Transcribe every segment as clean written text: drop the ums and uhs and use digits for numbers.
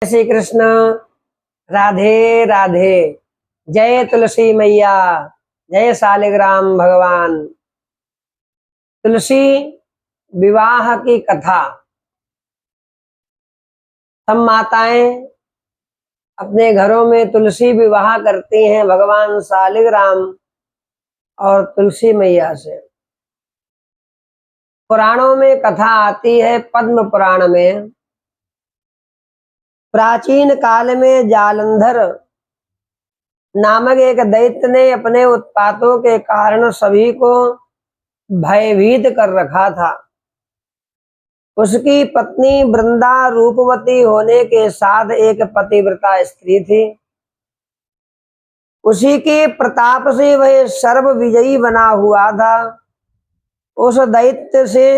श्री कृष्ण। राधे राधे। जय तुलसी मैया, जय शालिग्राम भगवान। तुलसी विवाह की कथा। सब माताएं अपने घरों में तुलसी विवाह करती हैं भगवान शालिग्राम और तुलसी मैया से। पुराणों में कथा आती है, पद्म पुराण में। प्राचीन काल में जालंधर नामक एक दैत्य ने अपने उत्पातों के कारण सभी को भयभीत कर रखा था। उसकी पत्नी वृंदा रूपवती होने के साथ एक पतिव्रता स्त्री थी। उसी के प्रताप से वह सर्व विजयी बना हुआ था। उस दैत्य से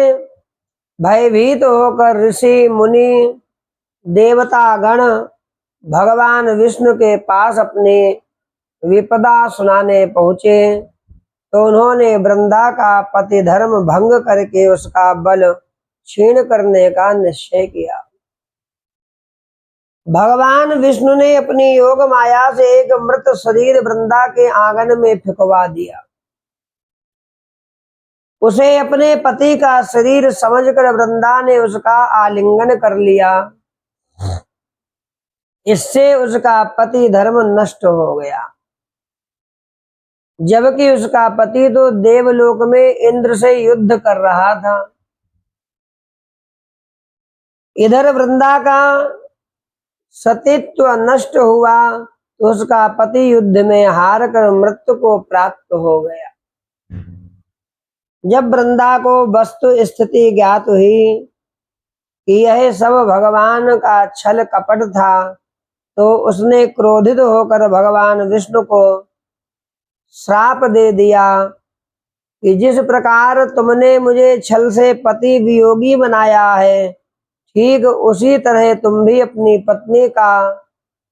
भयभीत होकर ऋषि मुनि देवता गण भगवान विष्णु के पास अपनी विपदा सुनाने पहुंचे, तो उन्होंने वृंदा का पति धर्म भंग करके उसका बल क्षीण करने का निश्चय किया। भगवान विष्णु ने अपनी योग माया से एक मृत शरीर वृंदा के आंगन में फेंकवा दिया। उसे अपने पति का शरीर समझकर वृंदा ने उसका आलिंगन कर लिया। इससे उसका पति धर्म नष्ट हो गया, जबकि उसका पति तो देवलोक में इंद्र से युद्ध कर रहा था। इधर वृंदा का सतीत्व नष्ट हुआ तो उसका पति युद्ध में हार कर मृत्यु को प्राप्त हो गया। जब वृंदा को वस्तु स्थिति ज्ञात हुई कि यह सब भगवान का छल कपट था, तो उसने क्रोधित होकर भगवान विष्णु को श्राप दे दिया कि जिस प्रकार तुमने मुझे छल से पति वियोगी बनाया है, ठीक उसी तरह तुम भी अपनी पत्नी का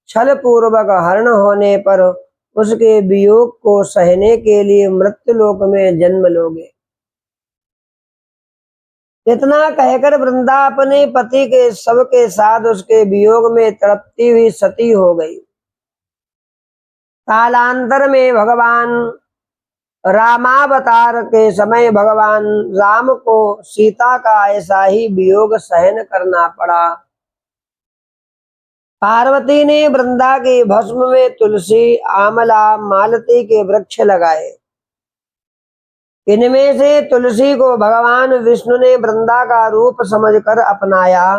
छल पूर्वक हरण होने पर उसके वियोग को सहने के लिए मृत्युलोक में जन्म लोगे। इतना कहकर वृंदा अपने पति के शव के साथ उसके वियोग में तड़पती हुई सती हो गई। कालांतर में भगवान रामावतार के समय भगवान राम को सीता का ऐसा ही वियोग सहन करना पड़ा। पार्वती ने वृंदा के भस्म में तुलसी, आमला, मालती के वृक्ष लगाए। इनमें से तुलसी को भगवान विष्णु ने वृंदा का रूप समझकर अपनाया।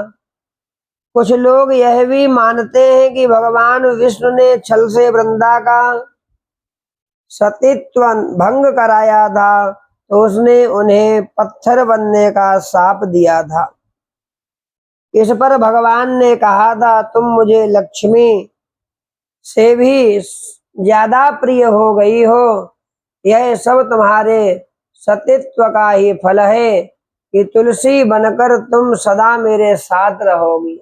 कुछ लोग यह भी मानते हैं कि भगवान विष्णु ने छल से वृंदा का सतीत्व भंग कराया था, तो उसने उन्हें पत्थर बनने का शाप दिया था। इस पर भगवान ने कहा था, तुम मुझे लक्ष्मी से भी ज्यादा प्रिय हो गई हो। यह सब तुम्हारे सतीत्व का ही फल है कि तुलसी बनकर तुम सदा मेरे साथ रहोगी।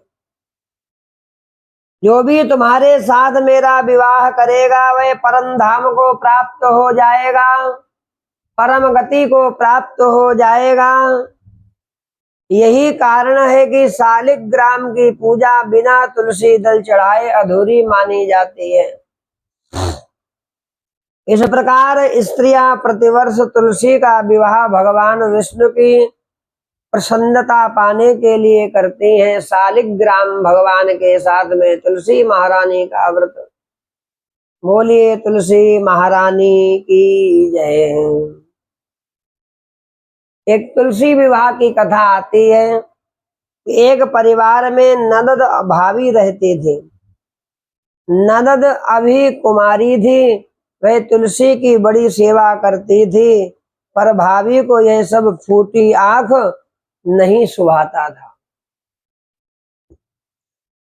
जो भी तुम्हारे साथ मेरा विवाह करेगा वह परम धाम को प्राप्त हो जाएगा, परम गति को प्राप्त हो जाएगा। यही कारण है कि शालिग्राम की पूजा बिना तुलसी दल चढ़ाए अधूरी मानी जाती है। इस प्रकार स्त्रियां प्रतिवर्ष तुलसी का विवाह भगवान विष्णु की प्रसन्नता पाने के लिए करती हैं। शालिग्राम भगवान के साथ में तुलसी महारानी का व्रत। बोलिए तुलसी महारानी की जय। एक तुलसी विवाह की कथा आती है। एक परिवार में ननद भाभी रहती थी। ननद अभी कुमारी थी। वह तुलसी की बड़ी सेवा करती थी, पर भाभी को यह सब फूटी आंख नहीं सुहाता था।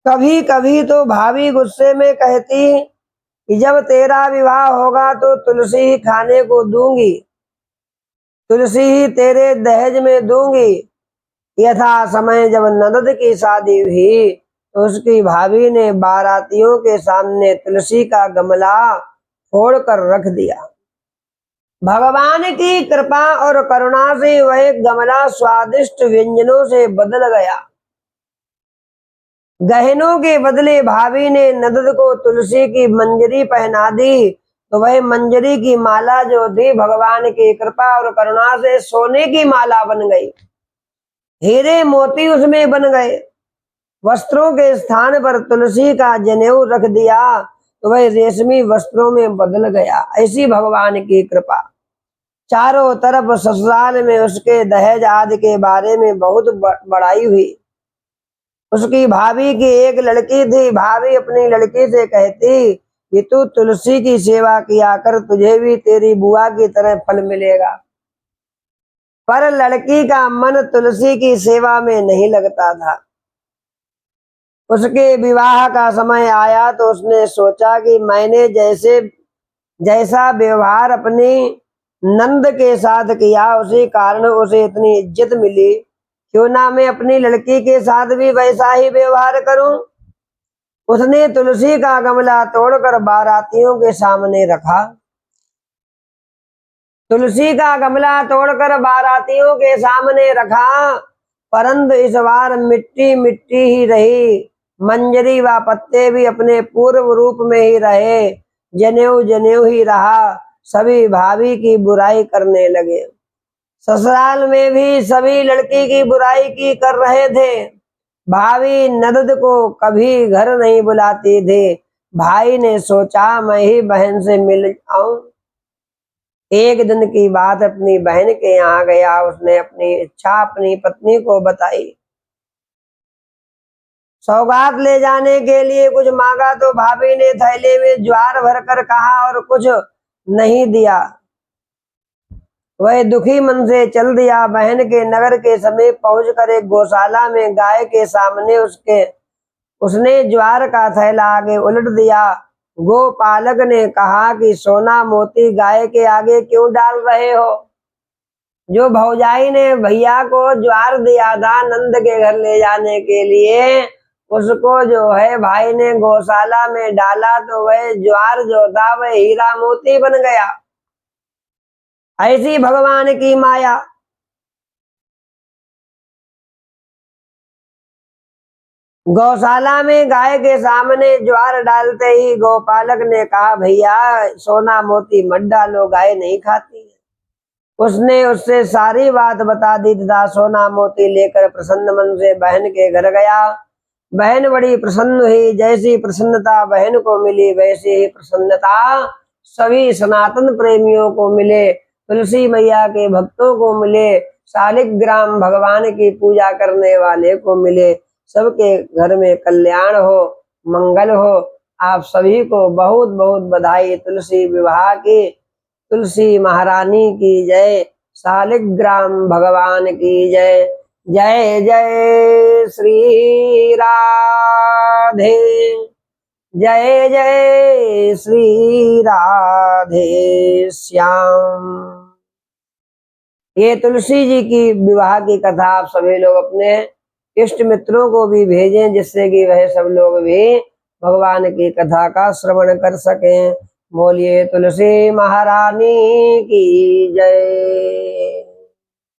कभी कभी तो भाभी गुस्से में कहती कि जब तेरा विवाह होगा तो तुलसी ही खाने को दूंगी, तुलसी ही तेरे दहेज में दूंगी। यथा समय जब ननद की शादी हुई तो उसकी भाभी ने बारातियों के सामने तुलसी का गमला फोड़ कर रख दिया। भगवान की कृपा और करुणा से वह गमला स्वादिष्ट व्यंजनों से बदल गया। गहनों के बदले भाभी ने नंद को तुलसी की मंजरी पहना दी, तो वह मंजरी की माला जो थी भगवान की कृपा और करुणा से सोने की माला बन गई। हीरे मोती उसमें बन गए। वस्त्रों के स्थान पर तुलसी का जनेऊ रख दिया, तो वह रेशमी वस्त्रों में बदल गया। ऐसी भगवान की कृपा। चारों तरफ ससुराल में उसके दहेज आदि के बारे में बहुत बड़ाई हुई। उसकी भाभी की एक लड़की थी। भाभी अपनी लड़की से कहती कि तू तुलसी की सेवा किया कर, तुझे भी तेरी बुआ की तरह फल मिलेगा। पर लड़की का मन तुलसी की सेवा में नहीं लगता था। उसके विवाह का समय आया तो उसने सोचा कि मैंने जैसा व्यवहार अपनी नंद के साथ किया, उसी कारण उसे इतनी इज्जत मिली, क्यों ना मैं अपनी लड़की के साथ भी वैसा ही व्यवहार करूं। उसने तुलसी का गमला तोड़कर बारातियों के सामने रखा। तुलसी का गमला तोड़कर बारातियों के सामने रखा, परंतु इस बार मिट्टी मिट्टी ही रही। मंजरी व पत्ते भी अपने पूर्व रूप में ही रहे। जनेऊ जनेऊ ही रहा। सभी भाभी की बुराई करने लगे। ससुराल में भी सभी लड़की की बुराई की कर रहे थे। भाभी ननद को कभी घर नहीं बुलाती थी। भाई ने सोचा मैं ही बहन से मिल आऊं। एक दिन की बात अपनी बहन के यहाँ गया। उसने अपनी इच्छा अपनी पत्नी को बताई। सौगात ले जाने के लिए कुछ मांगा तो भाभी ने थैले में ज्वार भरकर कहा और कुछ नहीं दिया। वह दुखी मन से चल दिया। बहन के नगर के समीप पहुंचकर एक गौशाला में गाय के सामने उसने ज्वार का थैला आगे उलट दिया। गोपालक ने कहा कि सोना मोती गाय के आगे क्यों डाल रहे हो? जो भौजाई ने भैया को ज्वार दिया था नंद के घर ले जाने के लिए, उसको जो है भाई ने गौशाला में डाला, तो वह ज्वार जो था वह हीरा मोती बन गया। ऐसी भगवान की माया। गौशाला में गाय के सामने ज्वार डालते ही गोपालक ने कहा भैया सोना मोती मत डालो, गाय नहीं खाती है। उसने उससे सारी बात बता दी तथा सोना मोती लेकर प्रसन्न मन से बहन के घर गया। बहन बड़ी प्रसन्न हुई। जैसी प्रसन्नता बहन को मिली वैसी ही प्रसन्नता सभी सनातन प्रेमियों को मिले, तुलसी मैया के भक्तों को मिले, शालिग्राम भगवान की पूजा करने वाले को मिले। सबके घर में कल्याण हो, मंगल हो। आप सभी को बहुत बहुत बधाई तुलसी विवाह की। तुलसी महारानी की जय। शालिग्राम भगवान की जय। जय जय श्री राधे। जय जय श्री राधे श्याम। ये तुलसी जी की विवाह की कथा आप सभी लोग अपने इष्ट मित्रों को भी भेजें, जिससे कि वह सब लोग भी भगवान की कथा का श्रवण कर सकें। बोलिए तुलसी महारानी की जय।